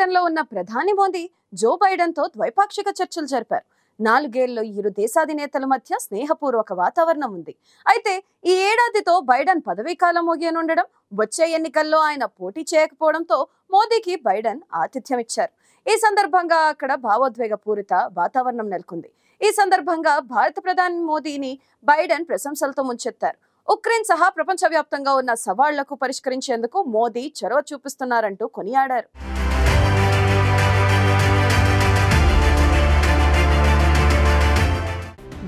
పర్యటనలో ఉన్న ప్రధాని మోదీ జో బైడెన్ తో ద్వైపాక్షిక చర్చలు జరిపారు. 4 ఏళ్లలో ఇరు దేశాధినేతల మధ్య స్నేహపూర్వక వాతావరణం ఉంది. అయితే ఈ ఏడాదితో బైడెన్ పదవీ కాలం ముగియనుండడం, వచ్చే ఎన్నికల్లో ఆయన పోటీ చేయకపోవడంతో మోదీకి బైడెన్ ఆతిథ్యం ఇచ్చారు. ఈ సందర్భంగా అక్కడ భావోద్వేగ పూరిత వాతావరణం నెలకొంది. ఈ సందర్భంగా భారత ప్రధాని మోదీని బైడెన్ ప్రశంసలతో ముంచెత్తారు. ఉక్రెయిన్ సహా ప్రపంచవ్యాప్తంగా ఉన్న సవాళ్లకు పరిష్కరించేందుకు మోదీ చొరవ చూపిస్తున్నారంటూ కొనియాడారు.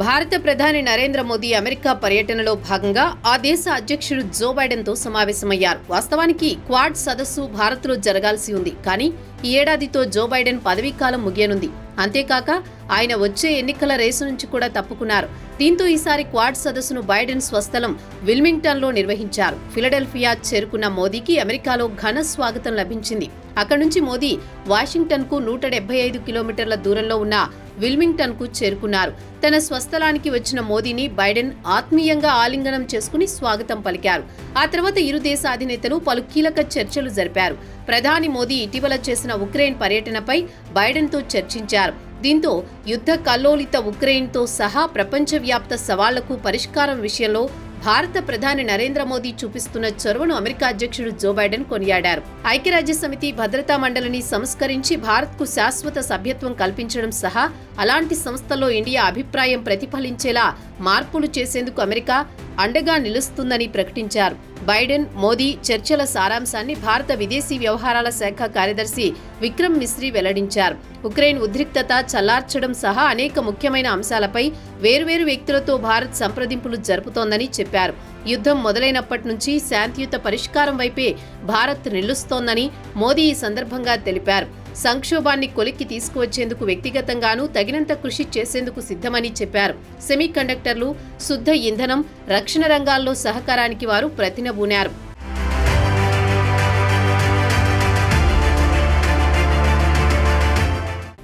భారత ప్రధాని నరేంద్ర మోదీ అమెరికా పర్యటనలో భాగంగా ఆ దేశ అధ్యక్షుడు జో బైడెన్ తో సమావేశమయ్యారు. వాస్తవానికి క్వాడ్ సదస్సు భారత్లో జరగాల్సి ఉంది. కానీ ఈ ఏడాదితో జో బైడెన్ పదవీకాలం ముగియనుంది. అంతేకాక ఆయన వచ్చే ఎన్నికల రేసు నుంచి కూడా తప్పుకున్నారు. దీంతో ఈసారి క్వాడ్ సదస్సును బైడెన్ స్వస్థలం విల్మింగ్టన్ లో నిర్వహించారు. ఫిలడెల్ఫియా చేరుకున్న మోదీకి అమెరికాలో ఘన స్వాగతం లభించింది. అక్కడి నుంచి మోదీ వాషింగ్టన్ కు 175 కిలోమీటర్ల దూరంలో ఉన్న విల్మింగ్టన్ కు చేరుకున్నారు. తన స్వస్థలానికి వచ్చిన మోదీని బైడెన్ ఆత్మీయంగా ఆలింగనం చేసుకుని స్వాగతం పలికారు. ఆ తర్వాత ఇరు దేశ అధినేతలు పలు కీలక చర్చలు జరిపారు. ప్రధాని మోదీ ఇటీవల చేసిన ఉక్రెయిన్ పర్యటనపై బైడెన్ తో చర్చించారు. దీంతో యుద్ధ కల్లోలిత ఉక్రెయిన్ తో సహా ప్రపంచవ్యాప్త సవాళ్లకు పరిష్కారం విషయంలో భారత ప్రధాని నరేంద్ర మోదీ చూపిస్తున్న చొరవను అమెరికా అధ్యక్షుడు జో బైడెన్ కొనియాడారు. ఐక్యరాజ్యసమితి భద్రతా మండలిని సంస్కరించి భారత్కు శాశ్వత సభ్యత్వం కల్పించడం సహా అలాంటి సంస్థల్లో ఇండియా అభిప్రాయం ప్రతిఫలించేలా మార్పులు చేసేందుకు అమెరికా అండగా నిలుస్తుందని ప్రకటించారు. బైడెన్ మోదీ చర్చల సారాంశాన్ని భారత విదేశీ వ్యవహారాల శాఖ కార్యదర్శి విక్రమ్ మిశ్రీ వెల్లడించారు. ఉక్రెయిన్ ఉద్రిక్తత చల్లార్చడం సహా అనేక ముఖ్యమైన అంశాలపై వేర్వేరు వ్యక్తులతో భారత్ సంప్రదింపులు జరుపుతోందని చెప్పారు. యుద్ధం మొదలైనప్పటి నుంచి శాంతియుత పరిష్కారం వైపే భారత్ నిలుస్తోందని మోదీ ఈ సందర్భంగా తెలిపారు. సంక్షోభాన్ని కొలిక్కి తీసుకువచ్చేందుకు వ్యక్తిగతంగానూ తగినంత కృషి చేసేందుకు సిద్ధమని చెప్పారు. సెమీ కండక్టర్లు, శుద్ధ ఇంధనం, రక్షణ రంగాల్లో సహకారానికి వారు ప్రతినబూనారు.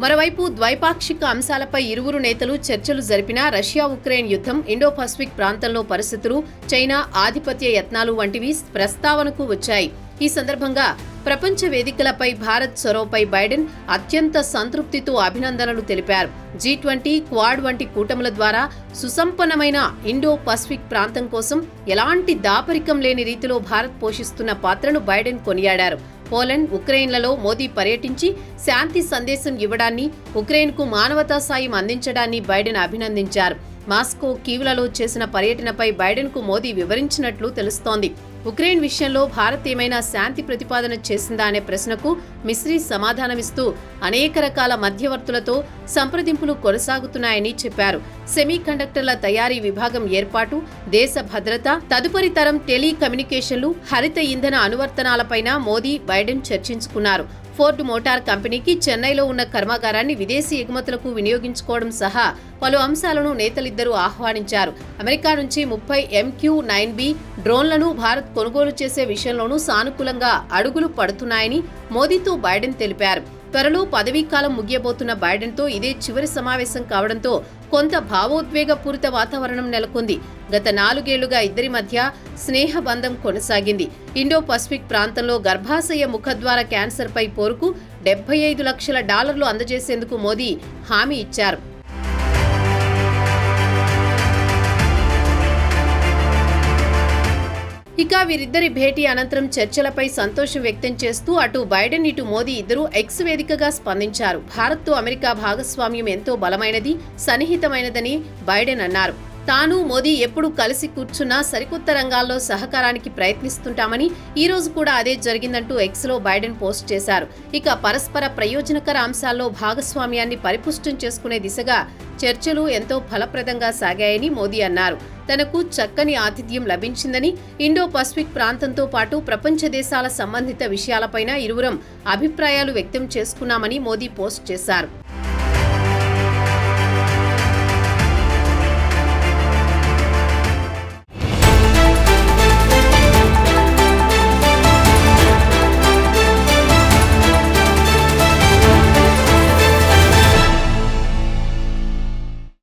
మరోవైపు ద్వైపాక్షిక అంశాలపై ఇరువురు నేతలు చర్చలు జరిపినా రష్యా ఉక్రెయిన్ యుద్ధం, ఇండో పసిఫిక్ ప్రాంతంలో పరిస్థితులు, చైనా ఆధిపత్య యత్నాలు వంటివి ప్రస్తావనకు వచ్చాయి. ఈ సందర్భంగా ప్రపంచ వేదికలపై భారత్ చొరవపై బైడెన్ అత్యంత సంతృప్తితో అభినందనలు తెలిపారు. G20, క్వాడ్ వంటి కూటముల ద్వారా సుసంపన్నమైన ఇండో పసిఫిక్ ప్రాంతం కోసం ఎలాంటి దాపరికం లేని రీతిలో భారత్ పోషిస్తున్న పాత్రను బైడెన్ కొనియాడారు. పోలాండ్, ఉక్రెయిన్లలో మోదీ పర్యటించి శాంతి సందేశం ఇవ్వడాన్ని, ఉక్రెయిన్కు మానవతా సాయం అందించడాన్ని బైడెన్ అభినందించారు. మాస్కో, కీవ్లలో చేసిన పర్యటనపై బైడెన్కు మోదీ వివరించినట్లు తెలుస్తోంది. ఉక్రెయిన్ విషయంలో భారత్ ఏమైనా శాంతి ప్రతిపాదన చేసిందా అనే ప్రశ్నకు మిశ్రీ సమాధానమిస్తూ అనేక రకాల మధ్యవర్తులతో సంప్రదింపులు కొనసాగుతున్నాయని చెప్పారు. సెమీ కండక్టర్ల తయారీ విభాగం ఏర్పాటు, దేశ భద్రత, తదుపరి తరం టెలికమ్యూనికేషన్లు, హరిత ఇంధన అనువర్తనాలపైన మోదీ, బైడెన్ చర్చించుకున్నారు. ఫోర్డ్ మోటార్ కంపెనీకి చెన్నైలో ఉన్న కర్మాగారాన్ని విదేశీ ఎగుమతులకు వినియోగించుకోవడం సహా పలు అంశాలను నేతలిద్దరూ ఆహ్వానించారు. అమెరికా నుంచి 30 MQ-9B డ్రోన్లను భారత్ కొనుగోలు చేసే విషయంలోనూ సానుకూలంగా అడుగులు పడుతున్నాయని మోదీతో బైడెన్ తెలిపారు. త్వరలో పదవీకాలం ముగియబోతున్న బైడెన్తో ఇదే చివరి సమావేశం కావడంతో కొంత భావోద్వేగపూరిత వాతావరణం నెలకొంది. గత 4 ఏళ్లుగా ఇద్దరి మధ్య స్నేహబంధం కొనసాగింది. ఇండో పసిఫిక్ ప్రాంతంలో గర్భాశయ ముఖద్వార క్యాన్సర్పై పోరుకు $75 లక్షల అందజేసేందుకు మోదీ హామీ ఇచ్చారు. ఇక వీరిద్దరి భేటీ అనంతరం చర్చలపై సంతోషం వ్యక్తం చేస్తూ అటు బైడెన్, ఇటు మోదీ ఇద్దరూ ఎక్స్ వేదికగా స్పందించారు. భారత్తో అమెరికా భాగస్వామ్యం ఎంతో బలమైనది, సన్నిహితమైనదని బైడెన్ అన్నారు. తాను, మోదీ ఎప్పుడు కలిసి కూర్చున్నా సరికొత్త రంగాల్లో సహకారానికి ప్రయత్నిస్తుంటామని, ఈ రోజు కూడా అదే జరిగిందంటూ ఎక్స్లో బైడెన్ పోస్ట్ చేశారు. ఇక పరస్పర ప్రయోజనకర అంశాల్లో భాగస్వామ్యాన్ని పరిపుష్టం చేసుకునే దిశగా చర్చలు ఎంతో ఫలప్రదంగా సాగాయని మోదీ అన్నారు. తనకు చక్కని ఆతిథ్యం లభించిందని, ఇండో పసిఫిక్ ప్రాంతంతో పాటు ప్రపంచ దేశాల సంబంధిత విషయాలపైన ఇరువురం అభిప్రాయాలు వ్యక్తం చేసుకున్నామని మోదీ పోస్ట్ చేశారు.